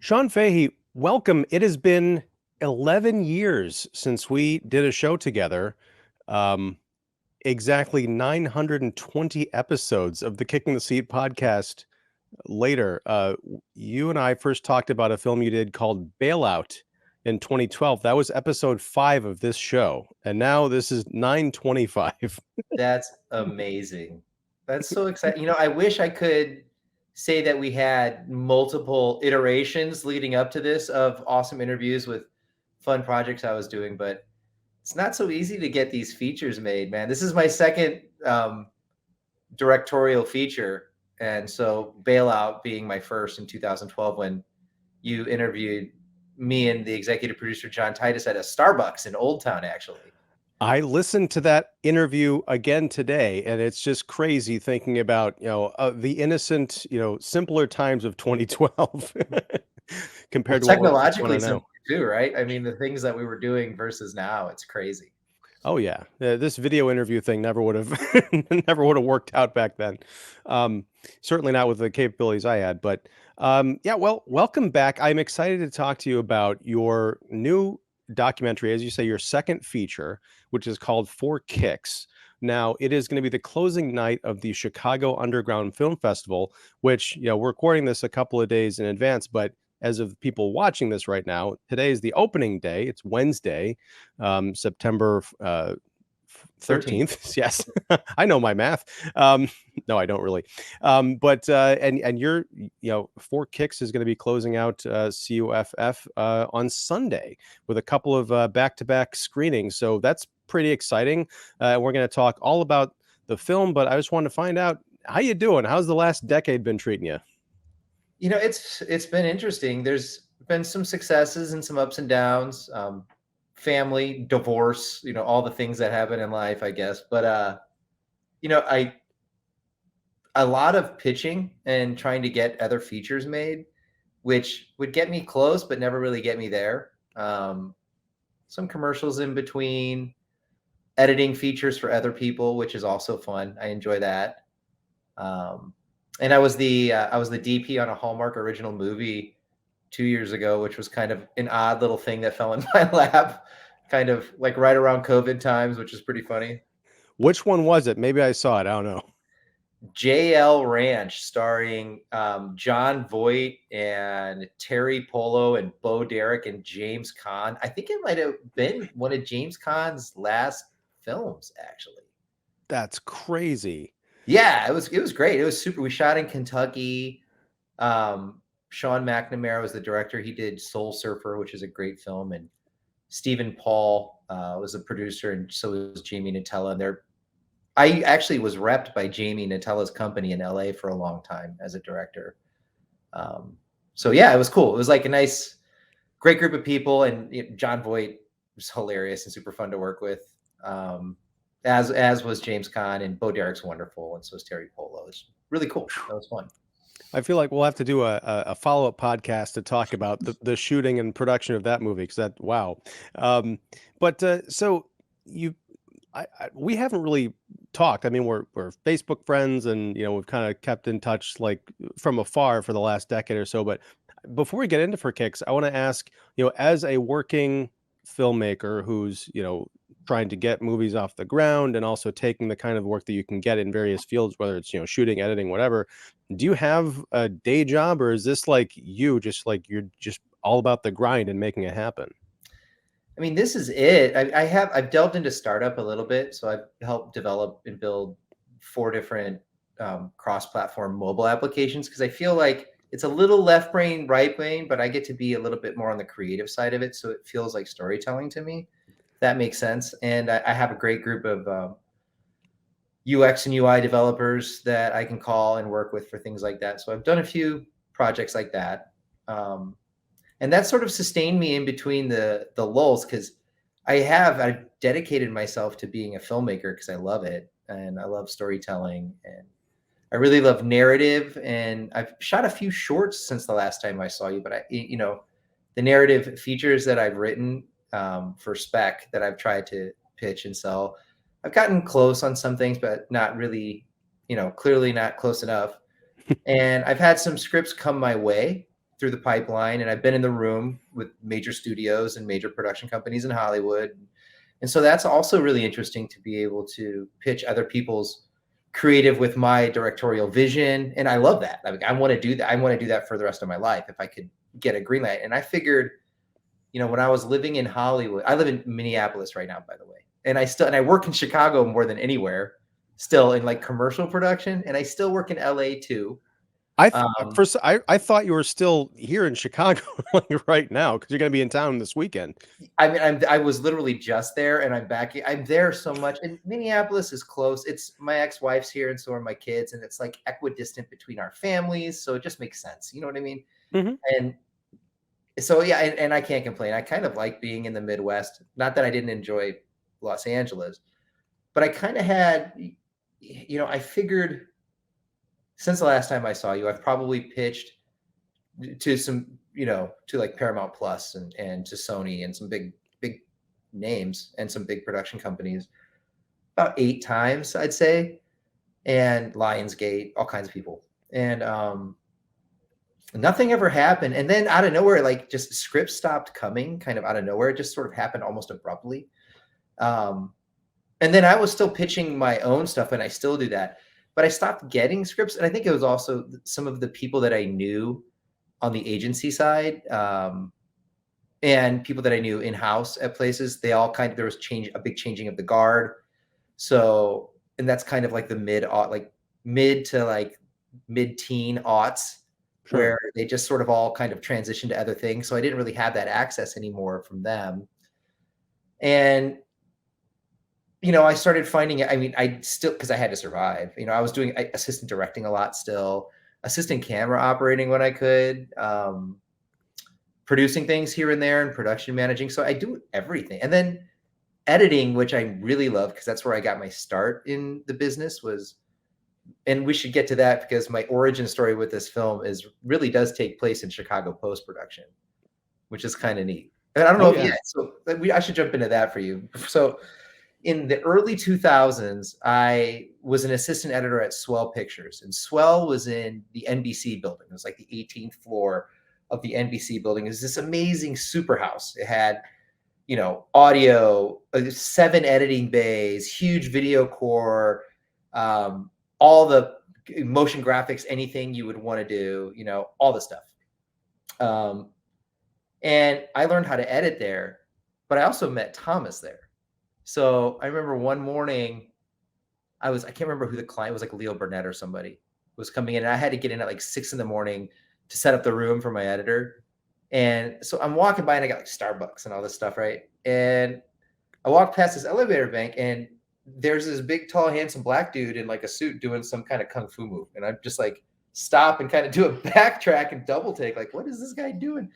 Sean Fahey, welcome. It has been 11 years since we did a show together. Um, exactly 920 episodes of the Kicking the Seat podcast later. You and I first talked about a film you did called Bailout in 2012. That was episode 5 of this show. And now this is 925. That's amazing. That's so exciting. I wish I could say that we had multiple iterations leading up to this of awesome interviews with fun projects I was doing, but it's not so easy to get these features made, man. This is my second directorial feature. And so Bailout being my first in 2012 when you interviewed me and the executive producer, John Titus, at a Starbucks in Old Town, actually. I listened to that interview again today, and it's just crazy thinking about, the innocent, simpler times of 2012 Well, compared to what's going technologically on now. similar too, right? I mean, the things that we were doing versus now, it's crazy. Oh yeah, this video interview thing never would have never would have worked out back then. Um, Certainly not with the capabilities I had. But yeah, well, welcome back. I'm excited to talk to you about your new documentary, as you say, your second feature, which is called Four Kicks. Now, it is going to be the closing night of the Chicago Underground Film Festival, which we're recording this a couple of days in advance, but as of people watching this right now, today is the opening day. It's Wednesday, September 13. 13th. Yes, I know my math. No, I don't really. But and you're Four Kicks is going to be closing out CUFF on Sunday with a couple of back-to-back screenings. So that's pretty exciting. We're going to talk all about the film, but I just wanted to find out how you doing. How's the last decade been treating you? It's been interesting. There's been some successes and some ups and downs. Family, divorce, all the things that happen in life, I guess. But I a lot of pitching and trying to get other features made, which would get me close, but never really get me there. Some commercials in between, editing features for other people, which is also fun. I enjoy that. And I was the DP on a Hallmark original movie 2 years ago, which was kind of an odd little thing that fell in my lap, kind of like right around COVID times, which is pretty funny. Which one was it? Maybe I saw it. I don't know. JL Ranch, starring John Voight and Terry Polo and Bo Derek and James Caan. I think it might have been one of James Caan's last films, actually. That's crazy. Yeah, it was great. It was super. We shot in Kentucky. Sean McNamara was the director. He did Soul Surfer, which is a great film, and Stephen Paul was the producer, and so was Jamie Nutella. And I actually was repped by Jamie Nutella's company in LA for a long time as a director. So yeah, it was cool. It was like a nice, great group of people, and John Voight was hilarious and super fun to work with. As was James Caan, and Bo Derek's wonderful, and so was Terry Polo. It's really cool. That was fun. I feel like we'll have to do a follow-up podcast to talk about the shooting and production of that movie because wow. But so we haven't really talked. I mean, we're Facebook friends, and we've kind of kept in touch like from afar for the last decade or so. But before we get into For Kicks, I want to ask, as a working filmmaker who's trying to get movies off the ground and also taking the kind of work that you can get in various fields, whether it's shooting, editing, whatever, do you have a day job, or is this like you're just all about the grind and making it happen? I mean, this is it. I've delved into startup a little bit, so I've helped develop and build 4 different cross-platform mobile applications because I feel like it's a little left brain, right brain, but I get to be a little bit more on the creative side of it, so it feels like storytelling to me. If that makes sense. And I have a great group of UX and UI developers that I can call and work with for things like that. So I've done a few projects like that. And that sort of sustained me in between the lulls because I've dedicated myself to being a filmmaker because I love it and I love storytelling and I really love narrative. And I've shot a few shorts since the last time I saw you, but the narrative features that I've written for spec that I've tried to pitch and sell, I've gotten close on some things, but not really, clearly not close enough. And I've had some scripts come my way through the pipeline, and I've been in the room with major studios and major production companies in Hollywood. And so that's also really interesting to be able to pitch other people's creative with my directorial vision. And I love that. I want to do that. I want to do that for the rest of my life if I could get a green light. And I figured, when I was living in Hollywood, I live in Minneapolis right now, by the way. And I work in Chicago more than anywhere, still in like commercial production. And I still work in LA too. First, I thought you were still here in Chicago like right now because you're going to be in town this weekend. I mean, I was literally just there, and I'm back. I'm there so much, and Minneapolis is close. It's my ex-wife's here, and so are my kids, and it's like equidistant between our families, so it just makes sense. You know what I mean? Mm-hmm. And so yeah, and I can't complain. I kind of like being in the Midwest. Not that I didn't enjoy Los Angeles, but I kind of had, I figured since the last time I saw you, I've probably pitched to some, to like Paramount Plus and to Sony and some big names and some big production companies about 8 times, I'd say, and Lionsgate, all kinds of people. And nothing ever happened. And then out of nowhere, like just scripts stopped coming kind of out of nowhere. It just sort of happened almost abruptly. And then I was still pitching my own stuff, and I still do that. But I stopped getting scripts. And I think it was also some of the people that I knew on the agency side, and people that I knew in-house at places, they all there was a big changing of the guard. So, and that's kind of like the mid to like mid-teen aughts, sure, where they just sort of all kind of transitioned to other things. So I didn't really have that access anymore from them. And, I started finding it. I mean, I still, because I had to survive, I was doing assistant directing a lot still, assistant camera operating when I could, producing things here and there, and production managing. So I do everything. And then editing, which I really love because that's where I got my start in the business and we should get to that because my origin story with this film really does take place in Chicago post-production, which is kind of neat. And I don't know I should jump into that for you. So in the early 2000s, I was an assistant editor at Swell Pictures, and Swell was in the NBC building. It was like the 18th floor of the NBC building. It was this amazing super house. It had, audio, 7 editing bays, huge video core, all the motion graphics, anything you would want to do, all the stuff. And I learned how to edit there, but I also met Thomas there. So I remember one morning, I can't remember who the client was, like Leo Burnett or somebody was coming in, and I had to get in at like 6 a.m. to set up the room for my editor. And so I'm walking by, and I got like Starbucks and all this stuff, right? And I walked past this elevator bank, and there's this big, tall, handsome black dude in like a suit doing some kind of kung fu move. And I'm just like stop and kind of do a backtrack and double take, like, what is this guy doing?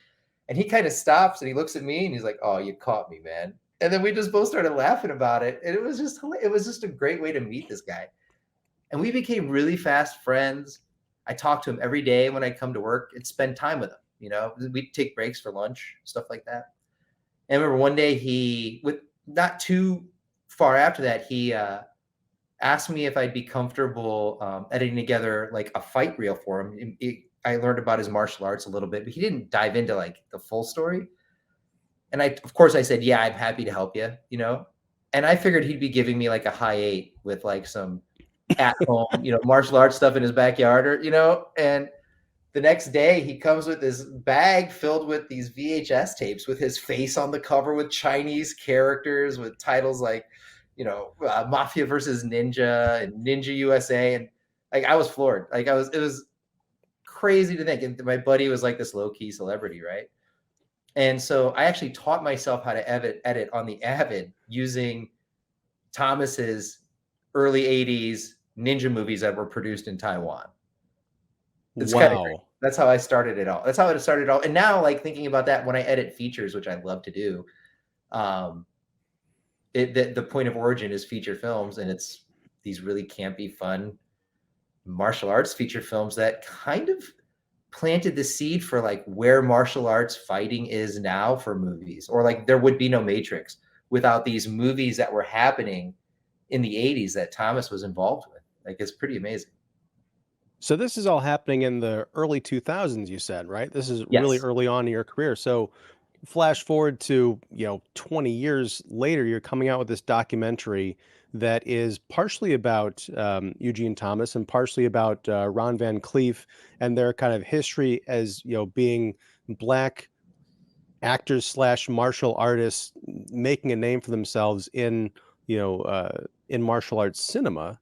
And he kind of stops and he looks at me and he's like, "Oh, you caught me, man." And then we just both started laughing about it. And it was just a great way to meet this guy. And we became really fast friends. I talked to him every day when I come to work and spend time with him. We'd take breaks for lunch, stuff like that. And I remember one day not too far after that, he asked me if I'd be comfortable editing together like a fight reel for him. I learned about his martial arts a little bit, but he didn't dive into like the full story. And of course I said, yeah, I'm happy to help you, and I figured he'd be giving me like a high 8 with like some at home, martial arts stuff in his backyard and the next day he comes with this bag filled with these VHS tapes with his face on the cover with Chinese characters with titles like, Mafia versus Ninja and Ninja USA. And like, I was floored. Like it was crazy to think. And my buddy was like this low key celebrity. Right. And so I actually taught myself how to edit on the Avid using Thomas's early 80s ninja movies that were produced in Taiwan. It's kind of great. That's how I started it all. That's how it started all. And now, like thinking about that, when I edit features, which I love to do, the point of origin is feature films, and it's these really campy, fun martial arts feature films that kind of planted the seed for like where martial arts fighting is now for movies, or like there would be no Matrix without these movies that were happening in the 80s that Thomas was involved with. Like, it's pretty amazing. So this is all happening in the early 2000s, you said, right? This is really Yes. early on in your career. So flash forward to, 20 years later, you're coming out with this documentary that is partially about Eugene Thomas and partially about Ron Van Clief and their kind of history as, being black actors slash martial artists making a name for themselves in martial arts cinema.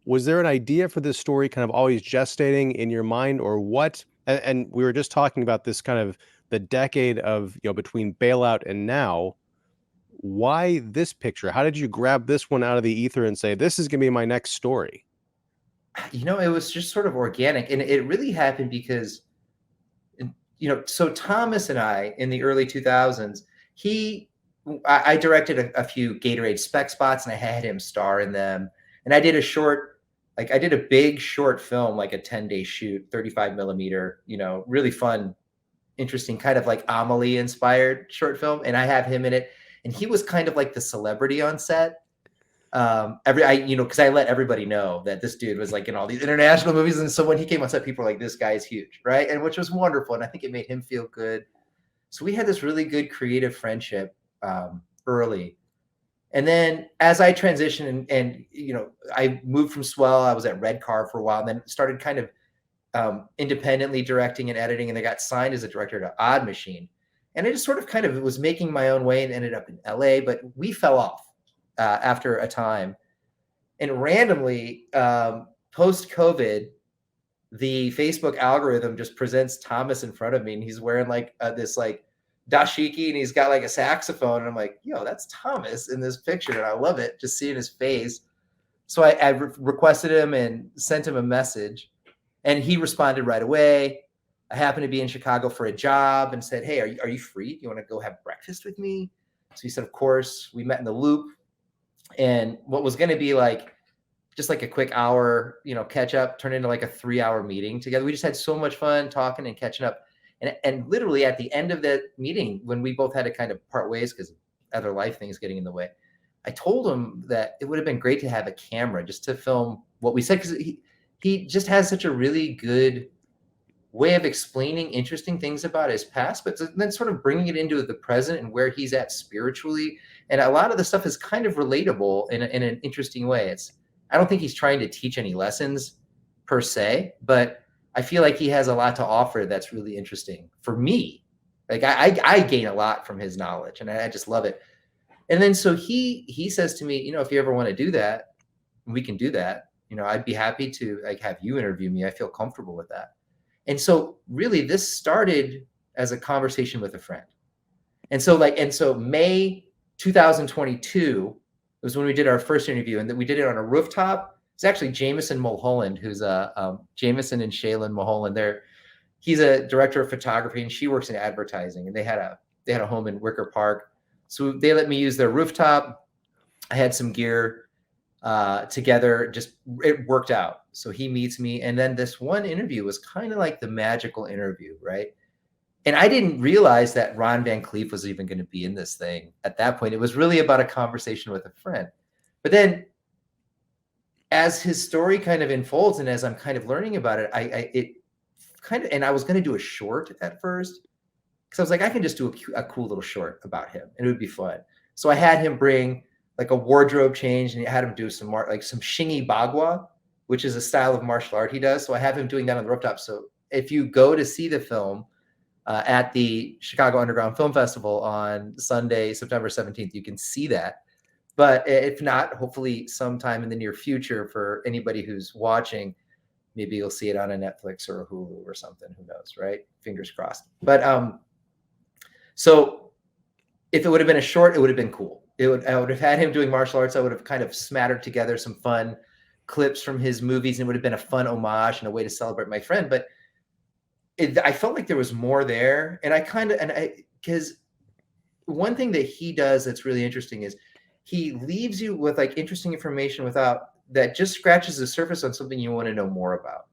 Was there an idea for this story kind of always gestating in your mind, or what? And we were just talking about this kind of the decade of, between Bailout and now. Why this picture? How did you grab this one out of the ether and say, this is going to be my next story? It was just sort of organic, and it really happened because, so Thomas and I in the early 2000s, I directed a few Gatorade spec spots, and I had him star in them. And I did I did a big short film, like a 10-day shoot, 35 millimeter, really fun, interesting, kind of like Amelie inspired short film. And I have him in it. And he was kind of like the celebrity on set. Because I let everybody know that this dude was like in all these international movies. And so when he came on set, people were like, this guy is huge, right? And which was wonderful. And I think it made him feel good. So we had this really good creative friendship early. And then as I transitioned and I moved from Swell, I was at Red Car for a while, and then started kind of independently directing and editing, and I got signed as a director to Odd Machine. And I just sort of kind of was making my own way and ended up in LA, but we fell off after a time. And randomly, post-COVID, the Facebook algorithm just presents Thomas in front of me, and he's wearing like this like dashiki, and he's got like a saxophone, and I'm like, yo, that's Thomas in this picture, and I love it, just seeing his face. So I requested him and sent him a message, and he responded right away. I happened to be in Chicago for a job and said, hey, are you free? Do you want to go have breakfast with me? So he said, of course. We met in the Loop, and what was going to be like just like a quick hour, catch up, turned into like a 3-hour meeting together. We just had so much fun talking and catching up. And literally at the end of that meeting, when we both had to kind of part ways because other life things getting in the way, I told him that it would have been great to have a camera just to film what we said, because he just has such a really good way of explaining interesting things about his past, but then sort of bringing it into the present and where he's at spiritually. And a lot of the stuff is kind of relatable in an interesting way. I don't think he's trying to teach any lessons per se, but I feel like he has a lot to offer that's really interesting for me. Like I gain a lot from his knowledge, and I just love it. And then so he says to me, if you ever want to do that, we can do that. I'd be happy to like have you interview me. I feel comfortable with that. And so really this started as a conversation with a friend. And so May 2022 was when we did our first interview, and that we did it on a rooftop. It's actually Jameson Mulholland, who's Jameson and Shaylin Mulholland. He's a director of photography, and she works in advertising. And they had a home in Wicker Park, so they let me use their rooftop. I had some gear together. Just it worked out. So he meets me, and then this one interview was kind of like the magical interview, right? And I didn't realize that Ron Van Clief was even going to be in this thing at that point. It was really about a conversation with a friend. But then as his story kind of unfolds and as I'm kind of learning about it, and I was going to do a short at first, because I was like, I can just do a cool little short about him and it would be fun. So I had him bring like a wardrobe change, and I had him do some shingi bagua, which is a style of martial art he does. So I have him doing that on the rooftop. So if you go to see the film, at the Chicago Underground Film Festival on Sunday, September 17th. You can see that. But if not, hopefully sometime in the near future for anybody who's watching, maybe you'll see it on a Netflix or a Hulu or something. Who knows, right? Fingers crossed. But so if it would have been a short, it would have been cool. I would have had him doing martial arts. I would have kind of smattered together some fun clips from his movies, and it would have been a fun homage and a way to celebrate my friend. But I felt like there was more there. Because one thing that he does that's really interesting is he leaves you with like interesting information that just scratches the surface on something you want to know more about.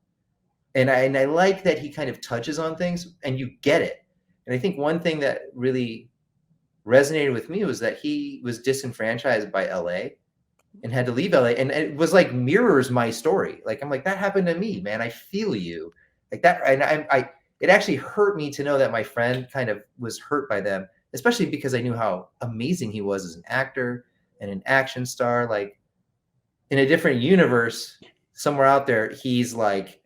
And I like that he kind of touches on things and you get it. And I think one thing that really resonated with me was that he was disenfranchised by LA. and had to leave LA. And it was like mirrors my story. Like, I'm like, that happened to me, man. I feel you like that. And it actually hurt me to know that my friend kind of was hurt by them, especially because I knew how amazing he was as an actor and an action star. Like, in a different universe, somewhere out there, he's like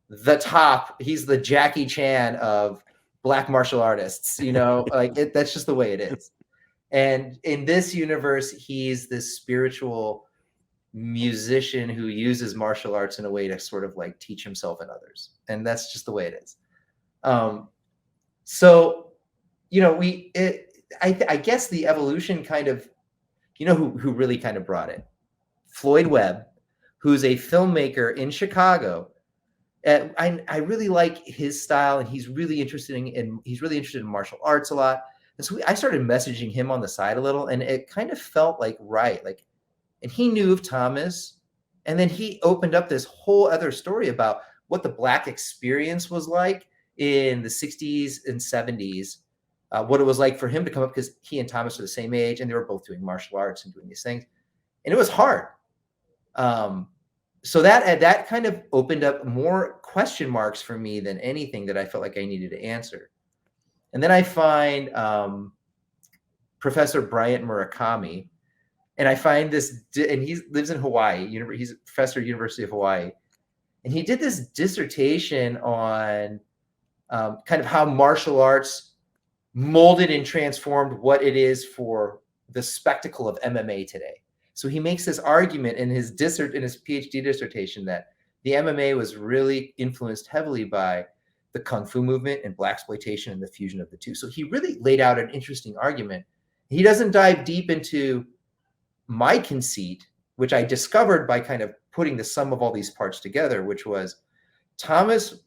the top. He's the Jackie Chan of Black martial artists, like that's just the way it is. And in this universe, he's this spiritual musician who uses martial arts in a way to sort of like teach himself and others. And that's just the way it is. So, I guess the evolution kind of, who really kind of brought it? Floyd Webb, who's a filmmaker in Chicago. I really like his style, and he's really interested in martial arts a lot. And so I started messaging him on the side a little, and it kind of felt like right. Like, and he knew of Thomas, and then he opened up this whole other story about what the Black experience was like in the 60s and 70s, what it was like for him to come up, because he and Thomas are the same age, and they were both doing martial arts and doing these things. And it was hard. So that kind of opened up more question marks for me than anything that I felt like I needed to answer. And then I find Professor Bryant Murakami, and I find this, and he lives in Hawaii. He's a professor at University of Hawaii, and he did this dissertation on kind of how martial arts molded and transformed what it is for the spectacle of MMA today. So he makes this argument in his PhD dissertation that the MMA was really influenced heavily by the Kung Fu movement and Blaxploitation and the fusion of the two. So he really laid out an interesting argument. He doesn't dive deep into my conceit, which I discovered by kind of putting the sum of all these parts together, which was Thomas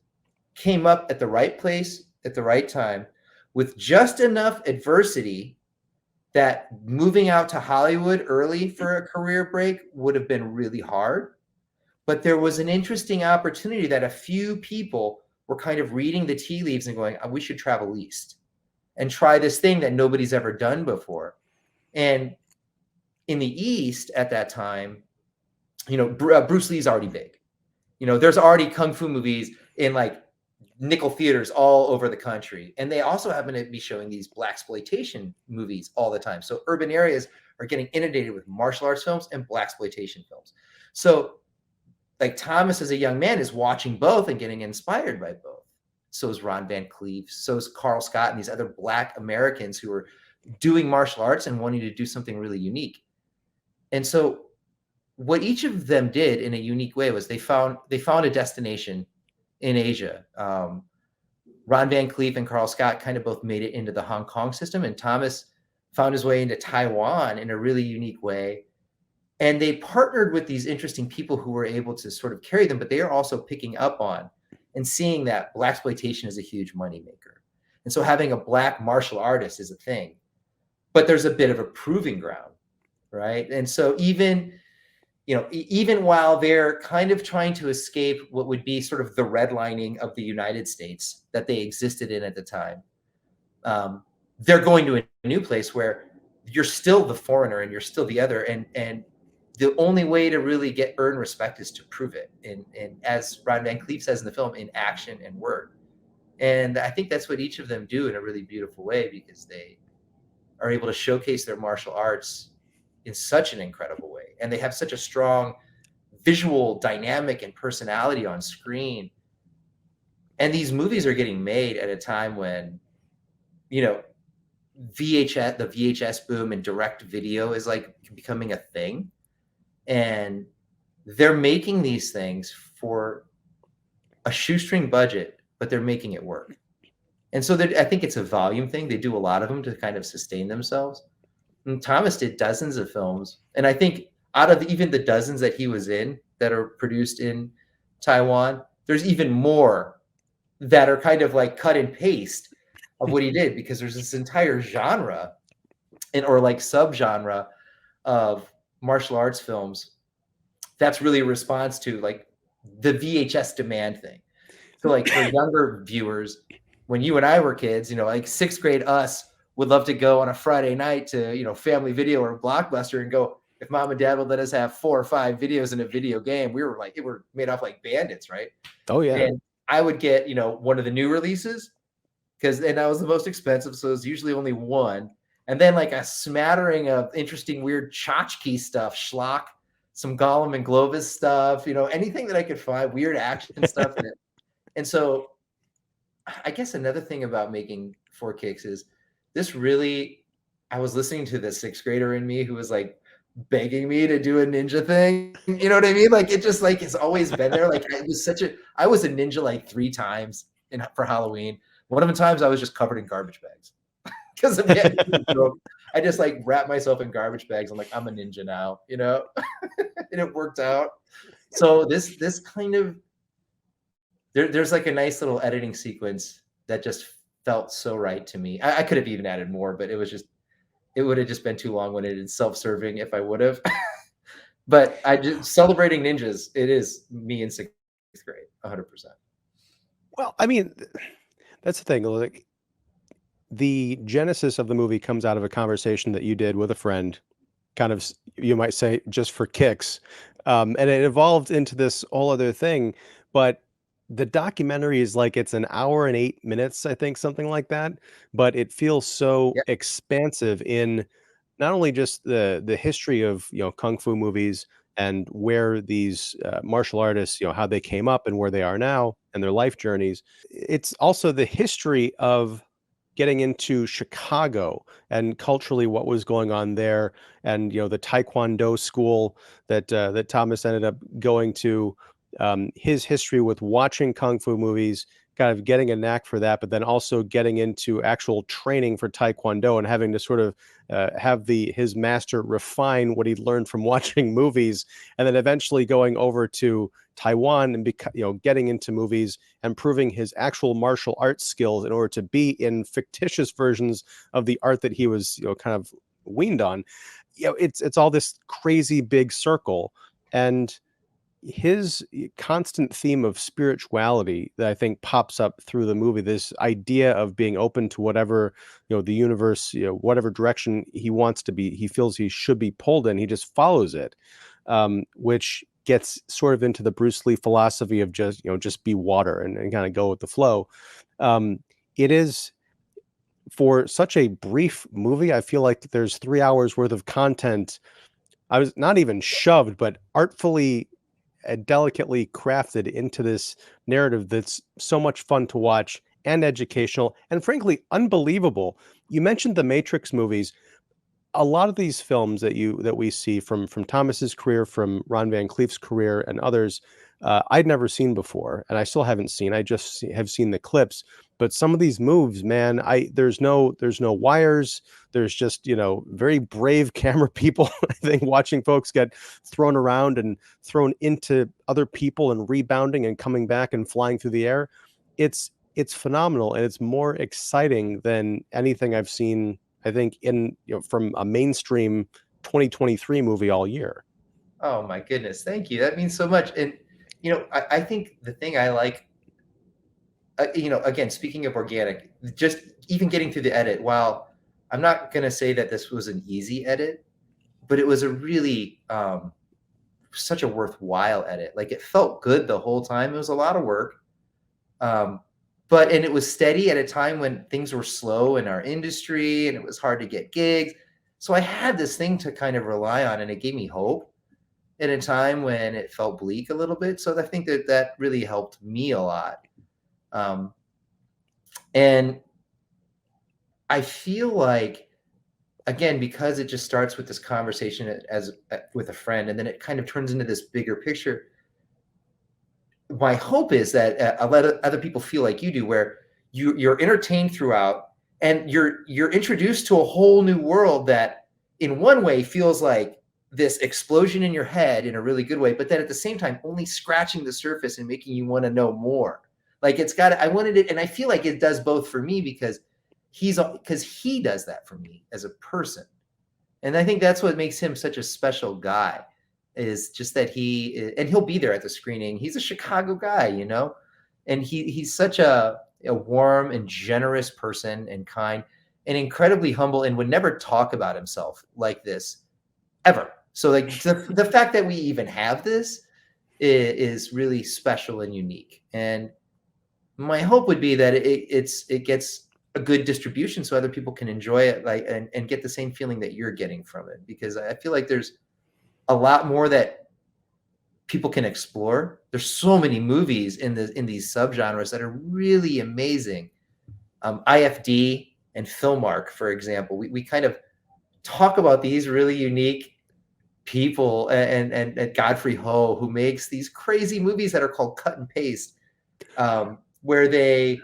came up at the right place at the right time with just enough adversity that moving out to Hollywood early for a career break would have been really hard. But there was an interesting opportunity that a few people were kind of reading the tea leaves and going, we should travel east and try this thing that nobody's ever done before. And in the East at that time, Bruce Lee's already big. There's already Kung Fu movies in like nickel theaters all over the country. And they also happen to be showing these Blaxploitation movies all the time. So urban areas are getting inundated with martial arts films and Blaxploitation films. So like Thomas as a young man is watching both and getting inspired by both. So is Ron Van Clief, so is Carl Scott, and these other Black Americans who are doing martial arts and wanting to do something really unique. And so what each of them did in a unique way was they found a destination in Asia. Ron Van Clief and Carl Scott kind of both made it into the Hong Kong system, and Thomas found his way into Taiwan in a really unique way. And they partnered with these interesting people who were able to sort of carry them, but they are also picking up on and seeing that Blaxploitation is a huge moneymaker. And so having a Black martial artist is a thing, but there's a bit of a proving ground, right? And so even while they're kind of trying to escape what would be sort of the redlining of the United States that they existed in at the time, they're going to a new place where you're still the foreigner and you're still the other. And the only way to really earn respect is to prove it. And as Ron Van Clief says in the film, in action and word. And I think that's what each of them do in a really beautiful way, because they are able to showcase their martial arts in such an incredible way. And they have such a strong visual dynamic and personality on screen. And these movies are getting made at a time when, the VHS boom and direct video is like becoming a thing. And they're making these things for a shoestring budget, but they're making it work. And so I think it's a volume thing. They do a lot of them to kind of sustain themselves. And Thomas did dozens of films. And I think out of even the dozens that he was in that are produced in Taiwan, there's even more that are kind of like cut and paste of what he did, because there's this entire genre or like subgenre of martial arts films that's really a response to like the VHS demand thing. So like for younger viewers, when you and I were kids, like sixth grade us would love to go on a Friday night to, Family Video or Blockbuster and go, if mom and dad would let us have 4 or 5 videos in a video game, we were made off like bandits, right? Oh yeah. And I would get, one of the new releases and that was the most expensive. So it was usually only one. And then like a smattering of interesting, weird tchotchke stuff, schlock, some Gollum and Globus stuff, anything that I could find, weird action stuff. And so I guess another thing about making Four Kicks is I was listening to the 6th grader in me who was like begging me to do a ninja thing. You know what I mean? Like it just like has always been there. Like I was a ninja like 3 times for Halloween. One of the times I was just covered in garbage bags because I just like wrap myself in garbage bags. I'm like, I'm a ninja now, and it worked out. So this kind of, there's like a nice little editing sequence that just felt so right to me. I could have even added more, but it would have just been too long-winded and self-serving if I would have. But I just celebrating ninjas. It is me in 6th grade, 100%. Well, I mean, that's the thing. Like, the genesis of the movie comes out of a conversation that you did with a friend, kind of, you might say, just for kicks. And it evolved into this whole other thing. But the documentary is like it's an hour and 8 minutes, I think, something like that. But it feels so Yeah. expansive in not only just the history of kung fu movies and where these martial artists, how they came up and where they are now and their life journeys. It's also the history of getting into Chicago and culturally what was going on there, and the Tae Kwon Do school that Thomas ended up going to, his history with watching kung fu movies, kind of getting a knack for that, but then also getting into actual training for Tae Kwon Do and having to sort of have his master refine what he'd learned from watching movies, and then eventually going over to Taiwan and getting into movies and proving his actual martial arts skills in order to be in fictitious versions of the art that he was kind of weaned on. It's all this crazy big circle, and his constant theme of spirituality that I think pops up through the movie, this idea of being open to whatever, the universe, whatever direction he wants to be, he feels he should be pulled in, he just follows it, which gets sort of into the Bruce Lee philosophy of just be water and kind of go with the flow. It is, for such a brief movie, I feel like there's 3 hours worth of content. I was not even shoved, but artfully and delicately crafted into this narrative that's so much fun to watch and educational and frankly unbelievable. You mentioned the Matrix movies. A lot of these films that we see from Thomas's career, from Ron Van Clief's career, and others, I'd never seen before, and I still haven't seen. I just have seen the clips. But some of these moves, man, there's no wires. There's just very brave camera people. I think watching folks get thrown around and thrown into other people and rebounding and coming back and flying through the air. It's phenomenal, and it's more exciting than anything I've seen, I think, in from a mainstream 2023 movie all year. Oh my goodness. Thank you. That means so much. And, I think the thing I like, again, speaking of organic, just even getting through the edit, while I'm not going to say that this was an easy edit, but it was a really, such a worthwhile edit. Like it felt good the whole time. It was a lot of work. And it was steady at a time when things were slow in our industry and it was hard to get gigs. So I had this thing to kind of rely on, and it gave me hope at a time when it felt bleak a little bit. So I think that really helped me a lot. And I feel like, again, because it just starts with this conversation with a friend, and then it kind of turns into this bigger picture. My hope is that a lot of other people feel like you do, where you're entertained throughout, and you're introduced to a whole new world that in one way feels like this explosion in your head in a really good way, but then at the same time only scratching the surface and making you want to know more. Like I wanted it, and I feel like it does both for me because he does that for me as a person. And I think that's what makes him such a special guy, is just that he'll be there at the screening. He's a Chicago guy, and he's such a warm and generous person, and kind and incredibly humble, and would never talk about himself like this ever. So like the fact that we even have this is really special and unique. And my hope would be that it gets a good distribution so other people can enjoy it, like, and get the same feeling that you're getting from it, because I feel like there's a lot more that people can explore. There's so many movies in these subgenres that are really amazing. IFD and Filmark, for example, we kind of talk about these really unique people, and Godfrey Ho, who makes these crazy movies that are called cut and paste, where they,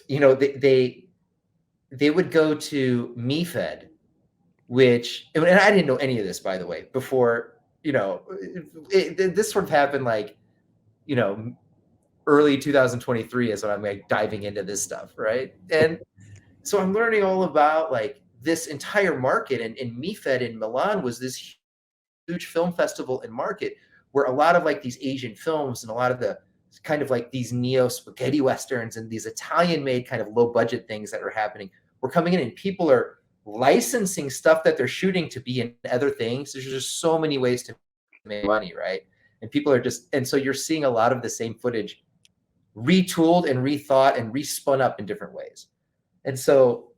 you know, they would go to MeFed, which, and I didn't know any of this, by the way, before, you know, this sort of happened like, you know, early 2023 is when I'm like diving into this stuff, right? And so I'm learning all about like this entire market, and MeFed in Milan was this huge film festival and market where a lot of like these Asian films and a lot of the kind of like these neo spaghetti westerns and these Italian made kind of low budget things that are happening were coming in, and people are licensing stuff that they're shooting to be in other things. There's just so many ways to make money, right? And people are just, and so you're seeing a lot of the same footage retooled and rethought and respun up in different ways. And so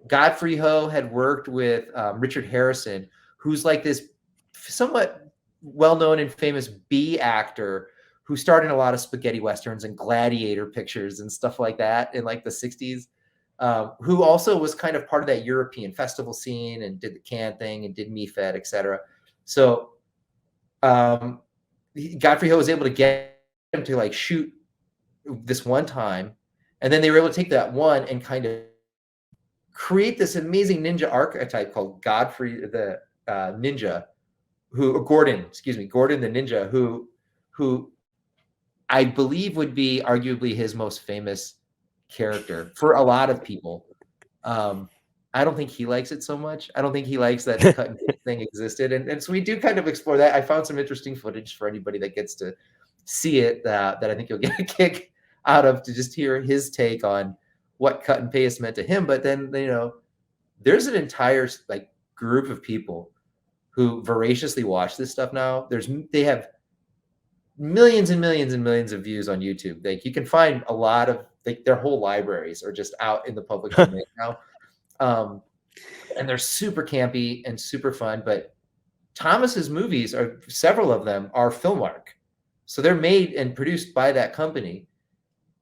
Godfrey Ho had worked with Richard Harrison, who's like this somewhat well-known and famous B actor who starred in a lot of spaghetti westerns and gladiator pictures and stuff like that in like the 60s, who also was kind of part of that European festival scene and did the Cannes thing and did MeFed, etc. So Godfrey Ho was able to get him to like shoot this one time, and then they were able to take that one and kind of create this amazing ninja archetype called Godfrey the Ninja, Gordon the Ninja, who I believe would be arguably his most famous character for a lot of people. I don't think he likes it so much. I don't think he likes that the cut and paste thing existed. And so we do kind of explore that. I found some interesting footage for anybody that gets to see it, that I think you'll get a kick out of, to just hear his take on what cut and paste meant to him. But then, you know, there's an entire like group of people who voraciously watch this stuff now. They have millions and millions and millions of views on YouTube. Like you can find a lot of like their whole libraries are just out in the public domain now. And they're super campy and super fun. But Thomas's movies several of them are Filmark. So they're made and produced by that company.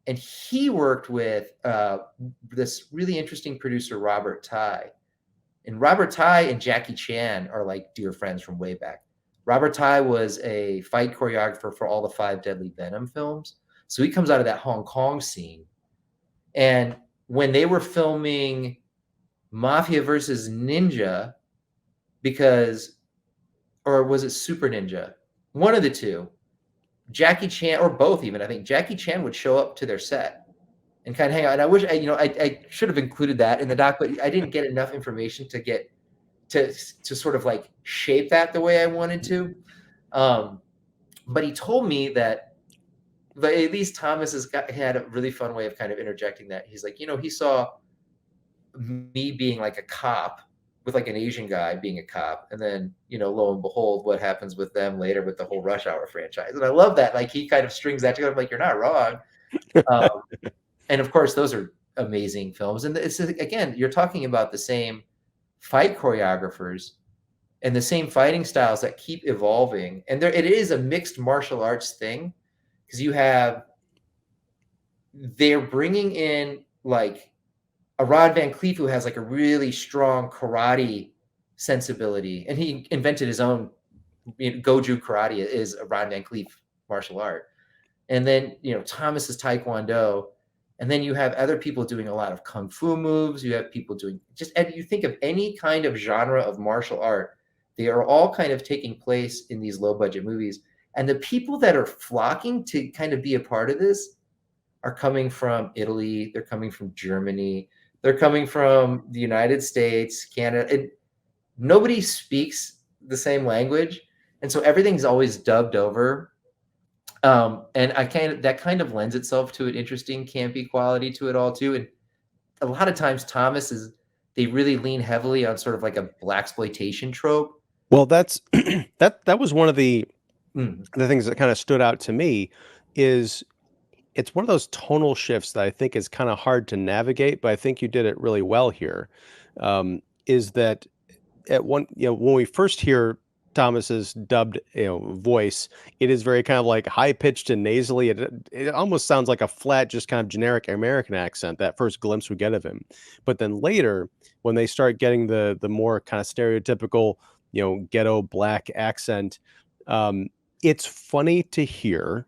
And he worked with this really interesting producer, Robert Tae. And Robert Tae and Jackie Chan are like dear friends from way back. Robert Tae was a fight choreographer for all the 5 Deadly Venom films. So he comes out of that Hong Kong scene. And when they were filming Mafia versus Ninja, or was it Super Ninja? One of the two. Jackie Chan, or both even, I think Jackie Chan would show up to their set and kind of hang out. And I wish, I should have included that in the doc, but I didn't get enough information to get to sort of like shape that the way I wanted to. But he told me that, but at least Thomas had a really fun way of kind of interjecting that. He's like, he saw me being like a cop with like an Asian guy being a cop, and then lo and behold, what happens with them later with the whole Rush Hour franchise. And I love that, like he kind of strings that together. I'm like, you're not wrong. And of course those are amazing films, and it's, again, you're talking about the same fight choreographers and the same fighting styles that keep evolving, and it is a mixed martial arts thing, because they're bringing in like a Ron Van Clief who has like a really strong karate sensibility, and he invented his own Goju karate is a Ron Van Clief martial art. And then, Thomas's Tae Kwon Do, and then you have other people doing a lot of kung fu moves. You have people doing you think of any kind of genre of martial art, they are all kind of taking place in these low budget movies. And the people that are flocking to kind of be a part of this are coming from Italy. They're coming from Germany. They're coming from the United States, Canada. Nobody speaks the same language, and so everything's always dubbed over. And that kind of lends itself to an interesting campy quality to it all too. And a lot of times they really lean heavily on sort of like a blaxploitation trope. Well, that's that was one of Mm. the things that kind of stood out to me is it's one of those tonal shifts that I think is kind of hard to navigate, but I think you did it really well here. Is that at one, when we first hear Thomas's dubbed, voice, it is very kind of like high pitched and nasally. It almost sounds like a flat, just kind of generic American accent. That first glimpse we get of him, but then later when they start getting the more kind of stereotypical, ghetto black accent, um, it's funny to hear.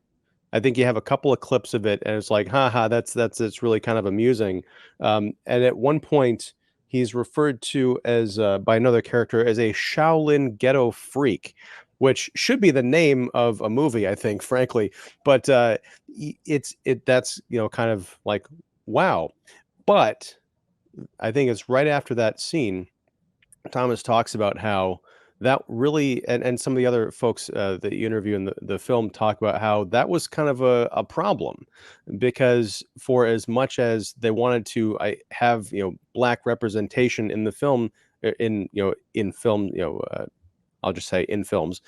I think you have a couple of clips of it, and it's like, haha, that's it's really kind of amusing. And at one point, he's referred to as by another character as a Shaolin ghetto freak, which should be the name of a movie, I think, frankly. But that's kind of like wow. But I think it's right after that scene Thomas talks about how that really and some of the other folks that you interview in the film talk about how that was kind of a problem because for as much as they wanted to have black representation in the film in film I'll just say in films.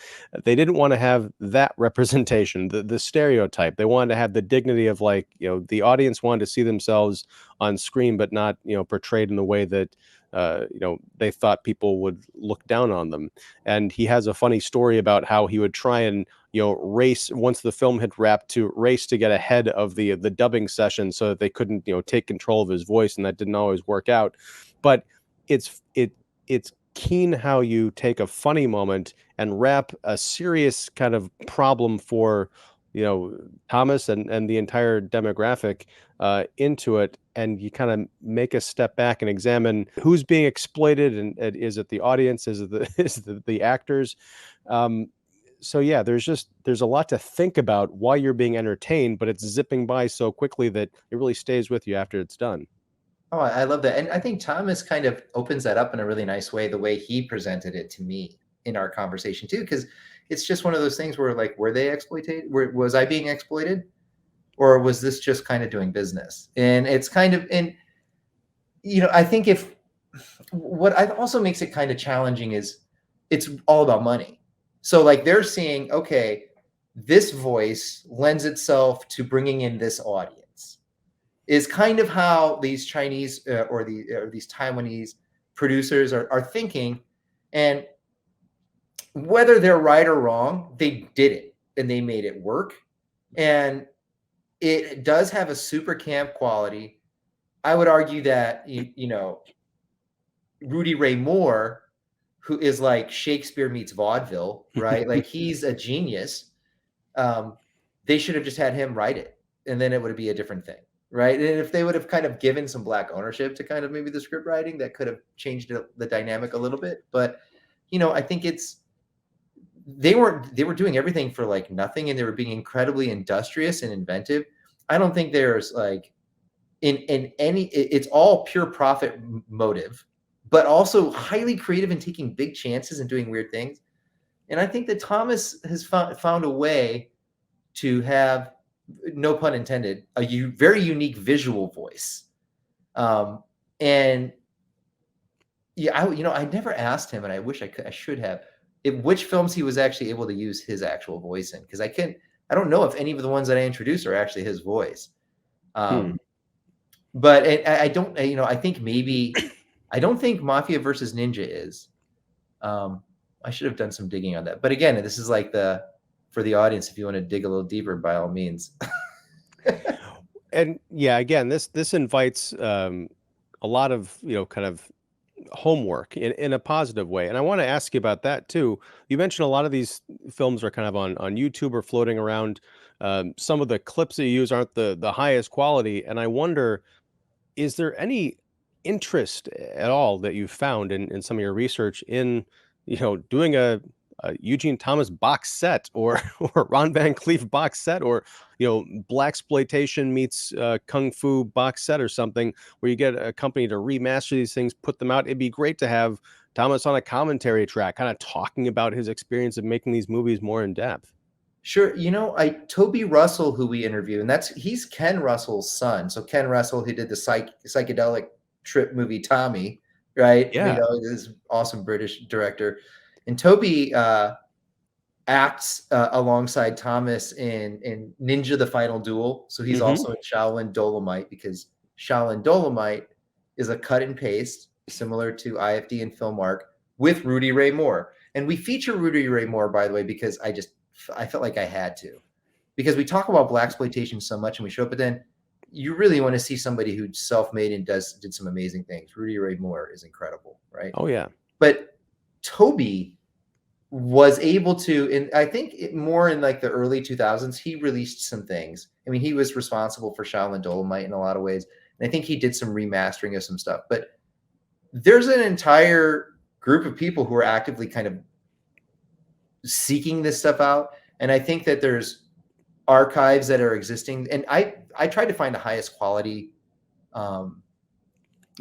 They didn't want to have that representation, the stereotype. They wanted to have the dignity of like, the audience wanted to see themselves on screen, but not, portrayed in the way that, they thought people would look down on them. And he has a funny story about how he would try and, race once the film had wrapped to race to get ahead of the dubbing session so that they couldn't, take control of his voice. And that didn't always work out. But it's keen how you take a funny moment and wrap a serious kind of problem for Thomas and the entire demographic into it, and you kind of make a step back and examine who's being exploited, and is it the audience, is it the is it the actors? So yeah, there's a lot to think about while you're being entertained, but it's zipping by so quickly that it really stays with you after it's done. Oh, I love that. And I think Thomas kind of opens that up in a really nice way, the way he presented it to me in our conversation too, because it's just one of those things where like, were they exploited? Was I being exploited? Or was this just kind of doing business? And it's kind of, and I think if what I also makes it kind of challenging is it's all about money. So like they're seeing, okay, this voice lends itself to bringing in this audience is kind of how these Chinese or these Taiwanese producers are thinking. And whether they're right or wrong, they did it and they made it work. And it does have a super camp quality. I would argue that Rudy Ray Moore, who is like Shakespeare meets vaudeville, right? Like he's a genius. They should have just had him write it, and then it would be a different thing, right? And if they would have kind of given some black ownership to kind of maybe the script writing, that could have changed the dynamic a little bit. But I think they were doing everything for like nothing, and they were being incredibly industrious and inventive. I don't think there's like in any it's all pure profit motive, but also highly creative and taking big chances and doing weird things. And I think that Thomas has found a way to have, no pun intended, a very unique visual voice. And yeah, I never asked him, and I wish I should have, which films he was actually able to use his actual voice in, because I don't know if any of the ones that I introduced are actually his voice. But I don't, I think maybe, I don't think Mafia versus Ninja is. I should have done some digging on that. But again, this is like for the audience, if you want to dig a little deeper, by all means. And yeah, again, this invites a lot of kind of homework in a positive way. And I want to ask you about that too. You mentioned a lot of these films are kind of on YouTube or floating around. Some of the clips that you use aren't the highest quality, and I wonder, is there any interest at all that you've found in some of your research in doing a Eugene Thomas box set or or Ron Van Clief box set, or black exploitation meets kung fu box set or something, where you get a company to remaster these things, put them out? It'd be great to have Thomas on a commentary track kind of talking about his experience of making these movies more in depth. Sure. Toby Russell, who we interview, and he's Ken Russell's son. So Ken Russell, who did the psychedelic trip movie Tommy, right? Yeah. This awesome British director. And Toby acts alongside Thomas in Ninja: The Final Duel. So he's Hmm. also in Shaolin Dolomite, because Shaolin Dolomite is a cut and paste similar to IFD and Film Arc with Rudy Ray Moore. And we feature Rudy Ray Moore, by the way, because I felt like I had to, because we talk about blaxploitation so much and we show up, but then you really want to see somebody who's self-made and did some amazing things. Rudy Ray Moore is incredible, right? Oh yeah. But Toby was able to, and I think more in like the early 2000s, he released some things. I mean, he was responsible for Shaolin Dolomite in a lot of ways, and I think he did some remastering of some stuff. But there's an entire group of people who are actively kind of seeking this stuff out, and I think that there's archives that are existing, and I tried to find the highest quality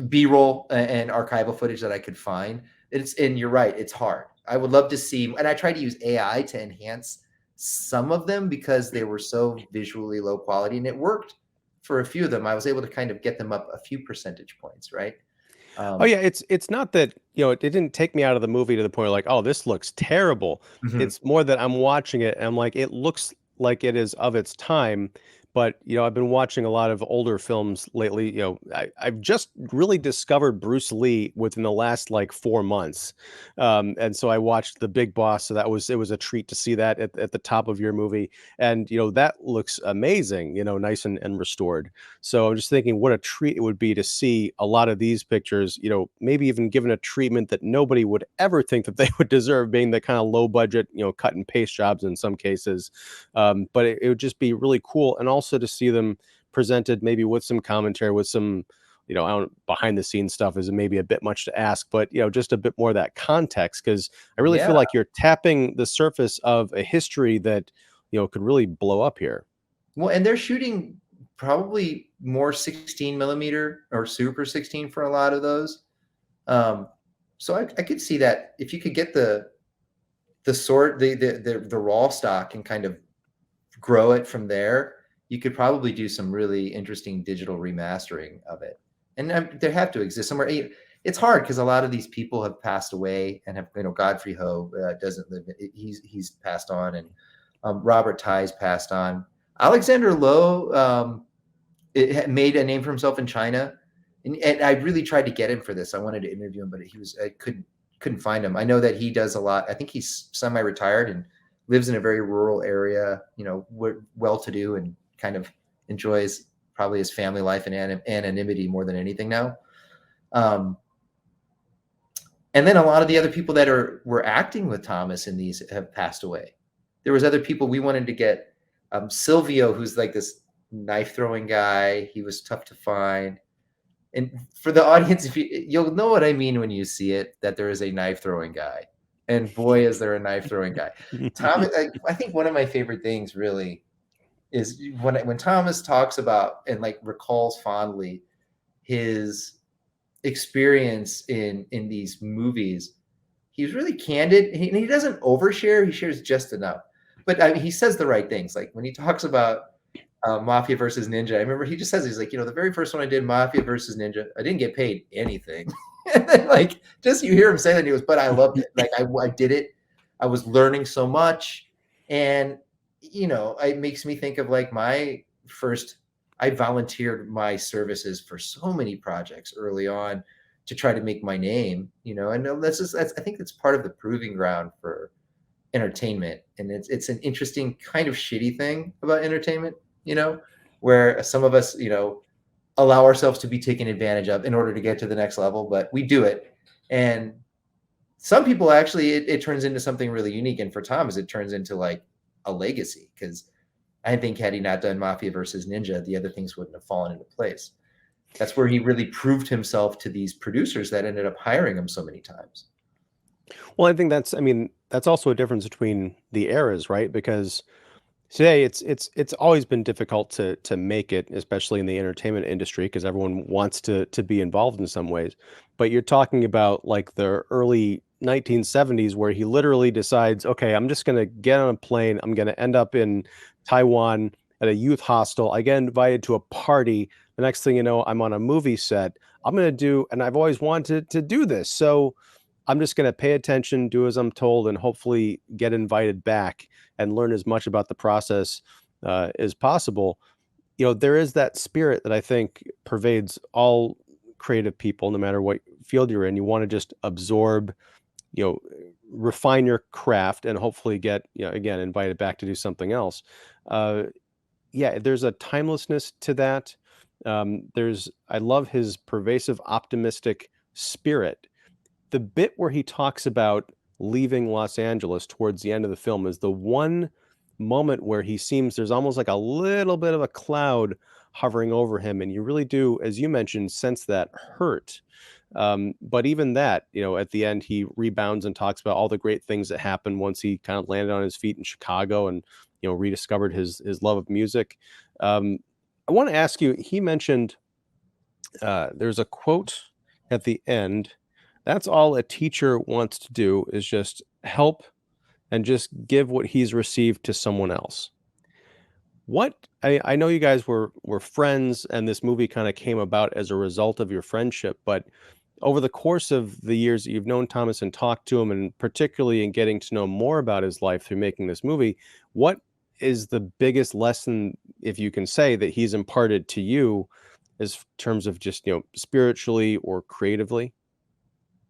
B-roll and archival footage that I could find. And you're right, it's hard. I would love to see, and I tried to use AI to enhance some of them because they were so visually low quality, and it worked for a few of them. I was able to kind of get them up a few percentage points, right? Oh yeah, it's not that, it didn't take me out of the movie to the point where like, oh, this looks terrible. Mhm. It's more that I'm watching it and I'm like, it looks like it is of its time. But I've been watching a lot of older films lately. I've just really discovered Bruce Lee within the last like 4 months, and so I watched The Big Boss. So it was a treat to see that at the top of your movie, and that looks amazing. Nice and restored. So I'm just thinking what a treat it would be to see a lot of these pictures, maybe even given a treatment that nobody would ever think that they would deserve, being the kind of low budget, cut and paste jobs in some cases. But it would just be really cool. And also to see them presented maybe with some commentary, with some, I don't, behind the scenes stuff is maybe a bit much to ask, but, just a bit more of that context. Cause I really feel Yeah. like you're tapping the surface of a history that, could really blow up here. Well, and they're shooting probably more 16 millimeter or super 16 for a lot of those. Um, so I could see that if you could get the raw stock and kind of grow it from there, you could probably do some really interesting digital remastering of it. And there have to exist somewhere. It's hard because a lot of these people have passed away, and have, Godfrey Ho doesn't live. He's passed on, and Robert Tye's passed on. Alexander Lowe made a name for himself in China, and I really tried to get him for this. I wanted to interview him, but I couldn't find him. I know that he does a lot. I think he's semi-retired and lives in a very rural area, well-to-do, and kind of enjoys probably his family life and anonymity more than anything now. And then a lot of the other people that were acting with Thomas in these have passed away. There was other people we wanted to get. Silvio, who's like this knife throwing guy. He was tough to find. And for the audience, you'll know what I mean when you see it, that there is a knife throwing guy. And boy, is there a knife throwing guy. Thomas, I think one of my favorite things really is when Thomas talks about and like recalls fondly his experience in these movies. He's really candid. He doesn't overshare. He shares just enough. But I mean, he says the right things. Like when he talks about Mafia versus Ninja, I remember he just says, he's like, the very first one I did, Mafia versus Ninja, I didn't get paid anything. And then, like, just you hear him say that, and he goes, but I loved it. Like I did it. I was learning so much. And, it makes me think of like my first, I volunteered my services for so many projects early on to try to make my name, and I think it's part of the proving ground for entertainment. And it's an interesting kind of shitty thing about entertainment, where some of us, allow ourselves to be taken advantage of in order to get to the next level, but we do it. And some people actually, it turns into something really unique. And for Thomas, it turns into like a legacy, because I think had he not done Mafia versus Ninja, the other things wouldn't have fallen into place. That's where he really proved himself to these producers that ended up hiring him so many times. Well, I think that's also a difference between the eras, right? Because today it's always been difficult to make it, especially in the entertainment industry, because everyone wants to be involved in some ways. But you're talking about like the early 1970s where he literally decides, okay, I'm just going to get on a plane. I'm going to end up in Taiwan at a youth hostel. I get invited to a party. The next thing you know, I'm on a movie set. I'm going to do, and I've always wanted to do this. So I'm just going to pay attention, do as I'm told, and hopefully get invited back and learn as much about the process as possible. There is that spirit that I think pervades all creative people, no matter what field you're in. You want to just absorb, you know, refine your craft and hopefully get, again, invited back to do something else. Uh, yeah, there's a timelessness to that. I love his pervasive optimistic spirit. The bit where he talks about leaving Los Angeles towards the end of the film is the one moment where he seems there's almost like a little bit of a cloud hovering over him, and you really do, as you mentioned, sense that hurt. But even that, at the end, he rebounds and talks about all the great things that happened once he kind of landed on his feet in Chicago and rediscovered his love of music. I want to ask you. He mentioned there's a quote at the end. That's all a teacher wants to do is just help and just give what he's received to someone else. I know you guys were friends, and this movie kind of came about as a result of your friendship, but over the course of the years that you've known Thomas and talked to him, and particularly in getting to know more about his life through making this movie, what is the biggest lesson, if you can say, that he's imparted to you as terms of just, spiritually or creatively?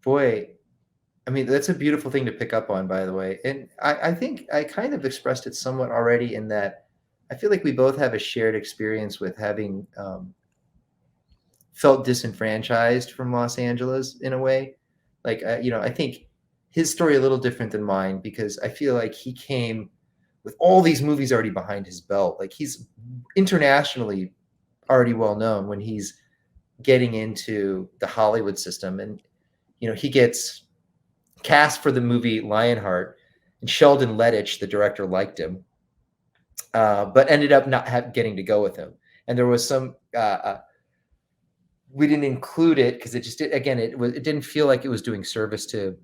Boy, I mean, that's a beautiful thing to pick up on, by the way. And I think I kind of expressed it somewhat already in that I feel like we both have a shared experience with having felt disenfranchised from Los Angeles in a way. Like, I think his story a little different than mine because I feel like he came with all these movies already behind his belt. Like he's internationally already well known when he's getting into the Hollywood system. And, he gets cast for the movie Lionheart, and Sheldon Lettich, the director, liked him, but ended up not getting to go with him. And there was some we didn't include it because it just did, again, it didn't feel like it was doing service to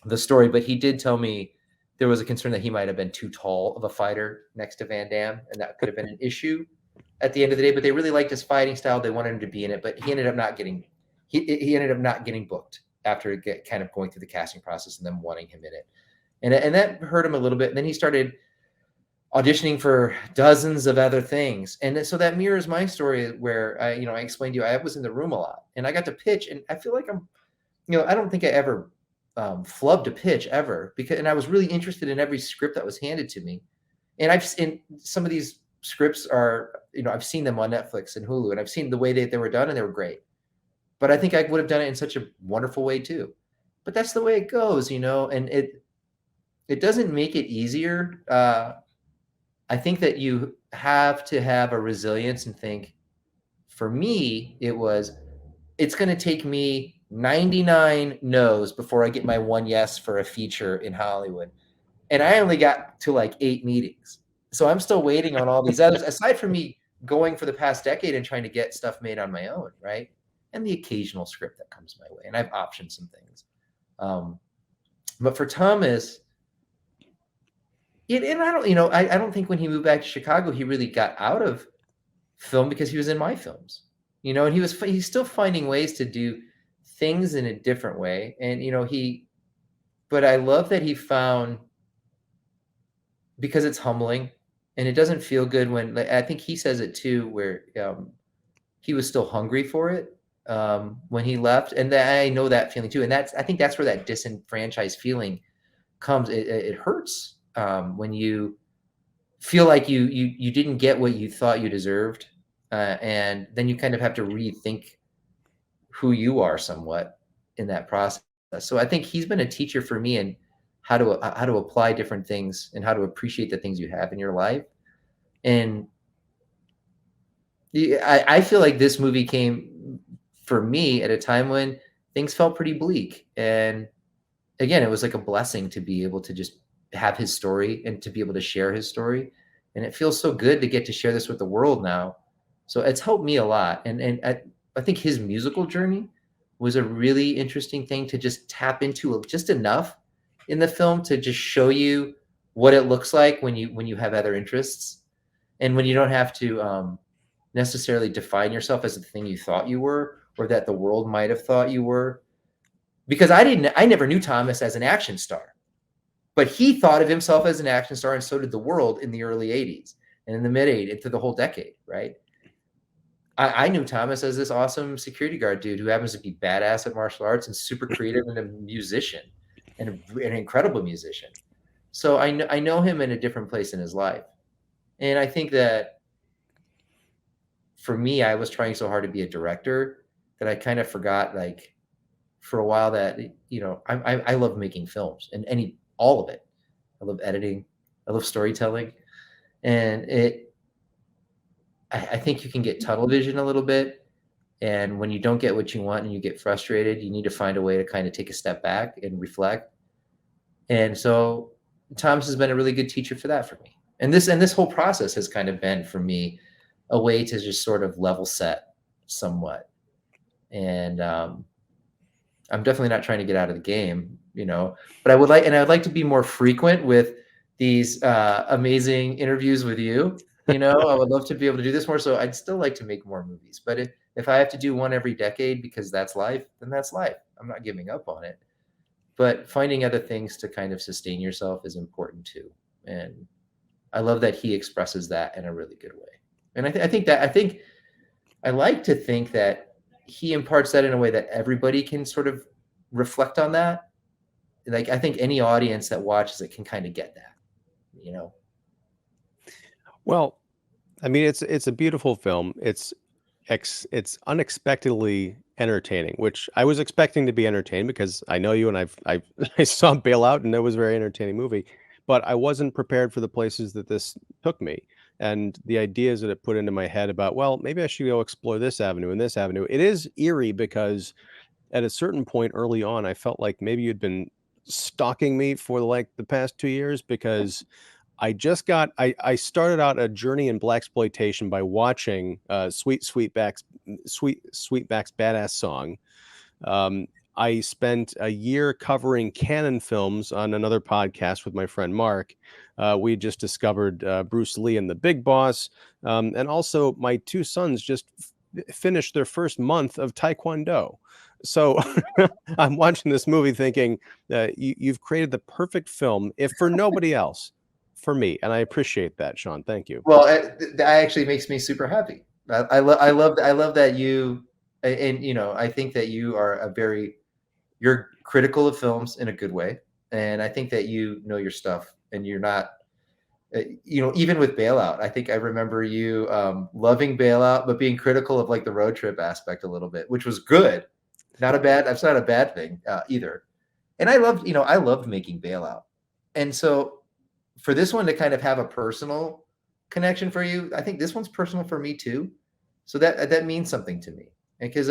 the story. But he did tell me there was a concern that he might have been too tall of a fighter next to Van Damme, and that could have been an issue at the end of the day. But they really liked his fighting style. They wanted him to be in it, but he ended up not getting booked after kind of going through the casting process and them wanting him in it. And that hurt him a little bit. And then he started auditioning for dozens of other things. And so that mirrors my story where I explained to you, I was in the room a lot and I got to pitch. And I feel like I don't think I ever flubbed a pitch ever and I was really interested in every script that was handed to me. And I've seen some of these scripts I've seen them on Netflix and Hulu, and I've seen the way they were done and they were great. But I think I would have done it in such a wonderful way too. But that's the way it goes, and it doesn't make it easier. I think that you have to have a resilience and think, for me, it's going to take me 99 no's before I get my one yes for a feature in Hollywood. And I only got to like 8 meetings. So I'm still waiting on all these others, aside from me going for the past decade and trying to get stuff made on my own, right? And the occasional script that comes my way. And I've optioned some things. But for Thomas, and I don't think when he moved back to Chicago, he really got out of film because he was in my films, and he's still finding ways to do things in a different way. And, but I love that he found, because it's humbling and it doesn't feel good when, I think he says it too, where he was still hungry for it when he left. And I know that feeling too. And I think that's where that disenfranchised feeling comes. It hurts when you feel like you didn't get what you thought you deserved. And then you kind of have to rethink who you are somewhat in that process. So I think he's been a teacher for me in how to apply different things and how to appreciate the things you have in your life. And I feel like this movie came for me at a time when things felt pretty bleak. And again, it was like a blessing to be able to just have his story and to be able to share his story. And it feels so good to get to share this with the world now. So it's helped me a lot. And I think his musical journey was a really interesting thing to just tap into just enough in the film to just show you what it looks like when you have other interests, and when you don't have to necessarily define yourself as the thing you thought you were or that the world might have thought you were. because I never knew Thomas as an action star, but he thought of himself as an action star, and so did the world in the early 80s and in the mid 80s through the whole decade, right? I knew Thomas as this awesome security guard dude who happens to be badass at martial arts and super creative and a musician and an incredible musician. So I know him in a different place in his life. And I think that for me, I was trying so hard to be a director that I kind of forgot, like, for a while that, you know, I love making films and all of it. I love editing. I love storytelling. And I think you can get tunnel vision a little bit. And when you don't get what you want and you get frustrated, you need to find a way to kind of take a step back and reflect. And so Thomas has been a really good teacher for that for me. And this whole process has kind of been for me a way to just sort of level set somewhat. And I'm definitely not trying to get out of the game, you know, but I would like to be more frequent with these amazing interviews with you. You know, I would love to be able to do this more. So I'd still like to make more movies. But if I have to do one every decade because that's life, then that's life. I'm not giving up on it. But finding other things to kind of sustain yourself is important too. And I love that he expresses that in a really good way. And I like to think that he imparts that in a way that everybody can sort of reflect on that. Like, I think any audience that watches it can kind of get that, you know? Well, I mean, it's a beautiful film. It's unexpectedly entertaining, which I was expecting to be entertained because I know you and I saw Bailout and it was a very entertaining movie, but I wasn't prepared for the places that this took me and the ideas that it put into my head about, well, maybe I should go explore this avenue and this avenue. It is eerie because at a certain point early on, I felt like maybe you'd been stalking me for like the past 2 years because I started out a journey in blaxploitation by watching Sweetback's Badass Song. Um, I spent a year covering canon films on another podcast with my friend Mark. We just discovered Bruce Lee and the Big Boss, and also my two sons just finished their first month of Tae Kwon Do. So I'm watching this movie thinking you've created the perfect film, if for nobody else, for me, and I appreciate that, Sean. Thank you. Well, that actually makes me super happy. I love that you, and you know, I think that you are you're critical of films in a good way, and I think that you know your stuff, and you're not, you know, even with Bailout, I think I remember you loving Bailout, but being critical of like the road trip aspect a little bit, which was good. That's not a bad thing either. And I loved making Bailout, and so for this one to kind of have a personal connection for you, I think this one's personal for me too. So that means something to me. Because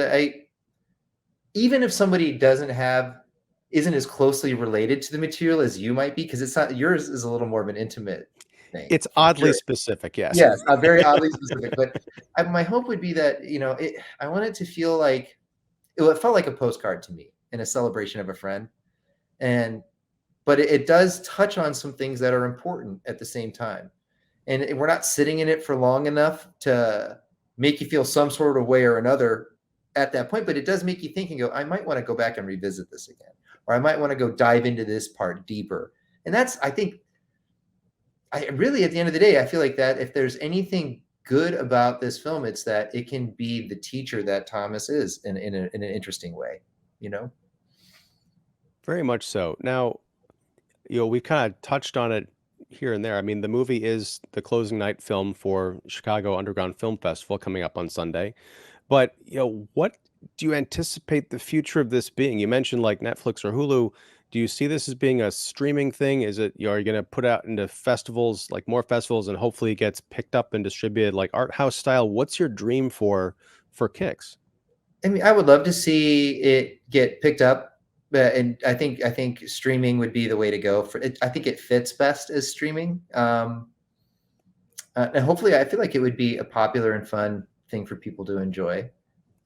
even if somebody isn't as closely related to the material as you might be, because it's not, yours is a little more of an intimate thing. It's oddly specific, yes. Yes, very oddly specific. But my hope would be that, you know, I want it to feel like, it felt like a postcard to me in a celebration of a friend. But it does touch on some things that are important at the same time. And we're not sitting in it for long enough to make you feel some sort of way or another at that point, but it does make you think and go, I might want to go back and revisit this again, or I might want to go dive into this part deeper. And I think, I really, at the end of the day, I feel like that if there's anything good about this film, it's that it can be the teacher that Thomas is in an interesting way, you know? Very much so. Now, you know, we kind of touched on it here and there. I mean, the movie is the closing night film for Chicago Underground Film Festival coming up on Sunday. But, you know, what do you anticipate the future of this being? You mentioned like Netflix or Hulu. Do you see this as being a streaming thing? Is it, you know, are you going to put out into festivals, like more festivals, and hopefully it gets picked up and distributed like art house style? What's your dream for Kicks? I mean, I would love to see it get picked up. And I think streaming would be the way to go for it. I think it fits best as streaming. And hopefully I feel like it would be a popular and fun thing for people to enjoy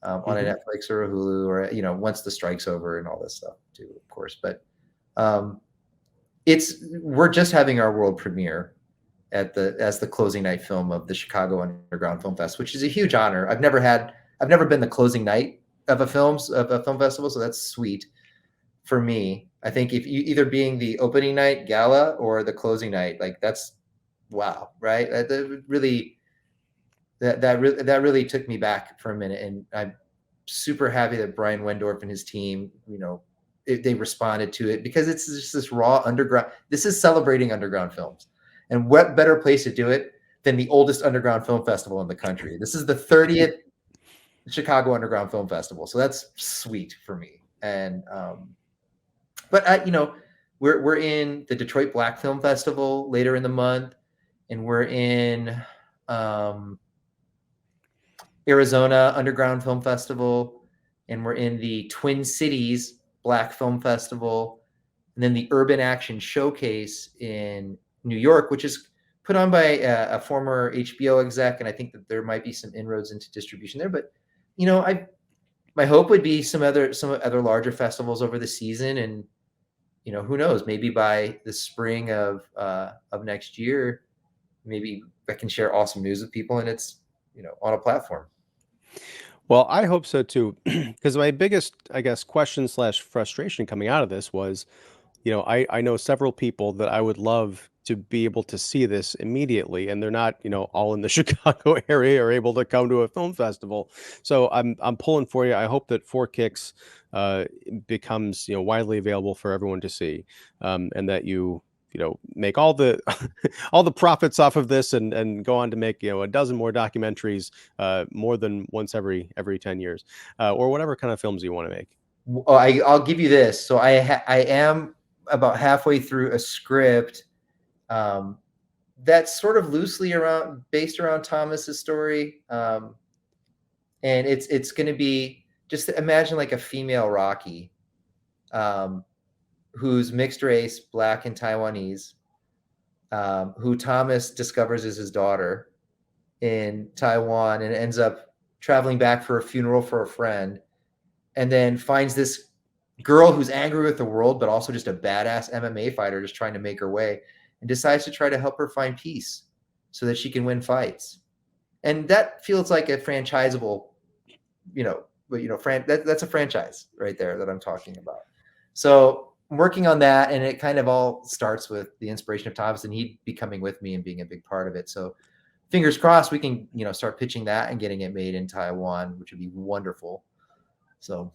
on a Netflix or a Hulu, or, you know, once the strike's over and all this stuff too, of course. But we're just having our world premiere as the closing night film of the Chicago Underground Film Fest, which is a huge honor. I've never been the closing night of a film festival, so that's sweet. for me. I think if you either being the opening night gala or the closing night, like that's wow, right? That really that really took me back for a minute, and I'm super happy that Brian Wendorf and his team, they responded to it, because it's just this raw underground. This is celebrating underground films, and what better place to do it than the oldest underground film festival in the country? This is the 30th Chicago Underground Film Festival, so that's sweet for me. And but we're in the Detroit Black Film Festival later in the month, and we're in Arizona Underground Film Festival, and we're in the Twin Cities Black Film Festival, and then the Urban Action Showcase in New York, which is put on by a former HBO exec, and I think that there might be some inroads into distribution there. But my hope would be some other larger festivals over the season, and who knows, maybe by the spring of next year, maybe I can share awesome news with people, and it's on a platform. Well, I hope so too, because my biggest, I guess, question slash frustration coming out of this was, I know several people that I would love to be able to see this immediately, and they're not, all in the Chicago area or able to come to a film festival. So I'm pulling for you. I hope that Four Kicks becomes widely available for everyone to see, and that make all the all the profits off of this, and go on to make a dozen more documentaries, more than once every 10 years, or whatever kind of films you want to make. Oh, I'll give you this. So I am about halfway through a script that's sort of loosely based around Thomas's story, and it's going to be, just imagine like a female Rocky, who's mixed race, Black and Taiwanese, who Thomas discovers is his daughter in Taiwan, and ends up traveling back for a funeral for a friend, and then finds this girl who's angry with the world, but also just a badass MMA fighter just trying to make her way, and decides to try to help her find peace so that she can win fights. And that feels like a franchisable, that's a franchise right there that I'm talking about. So I'm working on that, and it kind of all starts with the inspiration of Thomas and he becoming with me and being a big part of it. So fingers crossed we can, start pitching that and getting it made in Taiwan, which would be wonderful. So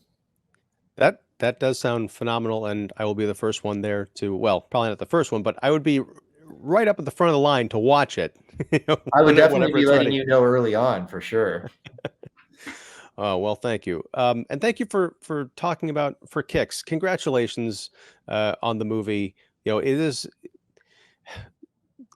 that does sound phenomenal, and I will be the first one there to, well, probably not the first one, but I would be right up at the front of the line to watch it. I would definitely be letting you know early on, for sure. Well, thank you. And thank you for talking about For Kicks. Congratulations on the movie. It is,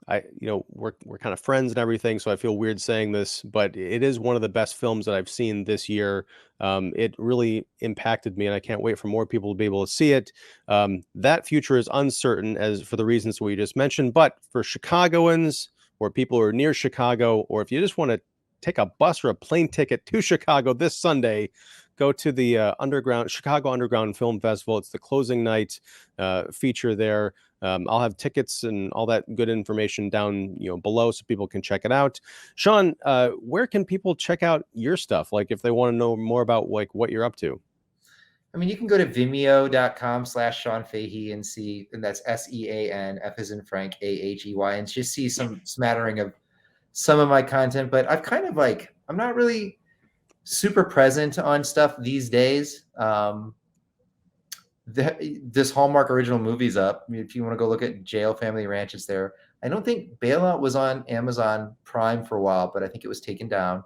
we're kind of friends and everything, so I feel weird saying this, but it is one of the best films that I've seen this year. It really impacted me, and I can't wait for more people to be able to see it. That future is uncertain, as for the reasons we just mentioned, but for Chicagoans or people who are near Chicago, or if you just want to take a bus or a plane ticket to Chicago this Sunday, go to the Chicago Underground Film Festival. It's the closing night feature there. I'll have tickets and all that good information down below so people can check it out. Sean, where can people check out your stuff? Like if they want to know more about like what you're up to? I mean, you can go to vimeo.com/Sean Fahey and see, and that's SEAN, F as in Frank, AHEY, and just see some smattering of some of my content. But I'm not really super present on stuff these days. This Hallmark original movie's up. I mean, if you want to go look at Jail Family Ranch, it's there. I don't think Bailout was on Amazon Prime for a while, but I think it was taken down.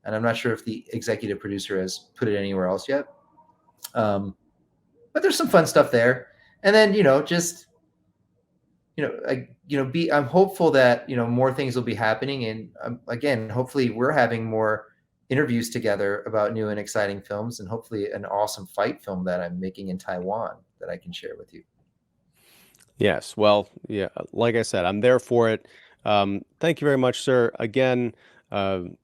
And I'm not sure if the executive producer has put it anywhere else yet. But there's some fun stuff there. And then, I'm hopeful that, more things will be happening. And again, hopefully we're having more interviews together about new and exciting films, and hopefully an awesome fight film that I'm making in Taiwan that I can share with you. Yes. Well, yeah, like I said, I'm there for it. Thank you very much, sir. Again, and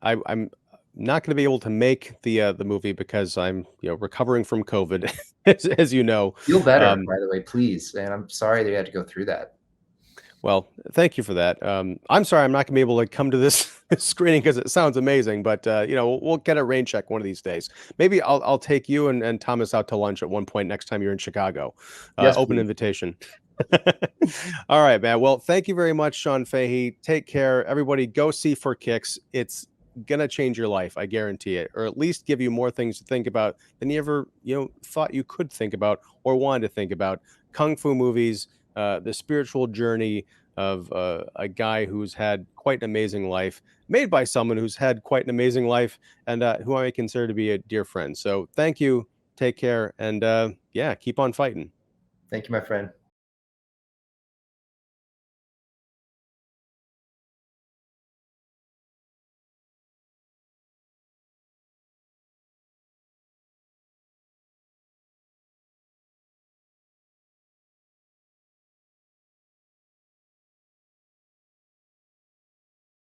I'm not going to be able to make the movie because I'm recovering from COVID, as you know. Feel better, by the way, please. And I'm sorry that you had to go through that. Well, thank you for that. I'm sorry I'm not gonna be able to come to this screening because it sounds amazing, but you know, we'll get a rain check one of these days. Maybe I'll take you and Thomas out to lunch at one point next time you're in Chicago. Yes, Open please. invitation. All right, man. Well, thank you very much, Sean Fahey. Take care. Everybody go see For Kicks. It's gonna change your life, I guarantee it, or at least give you more things to think about than you ever, thought you could think about or wanted to think about. Kung fu movies, the spiritual journey of a guy who's had quite an amazing life, made by someone who's had quite an amazing life, and who I consider to be a dear friend. So thank you. Take care, and yeah, keep on fighting. Thank you, my friend.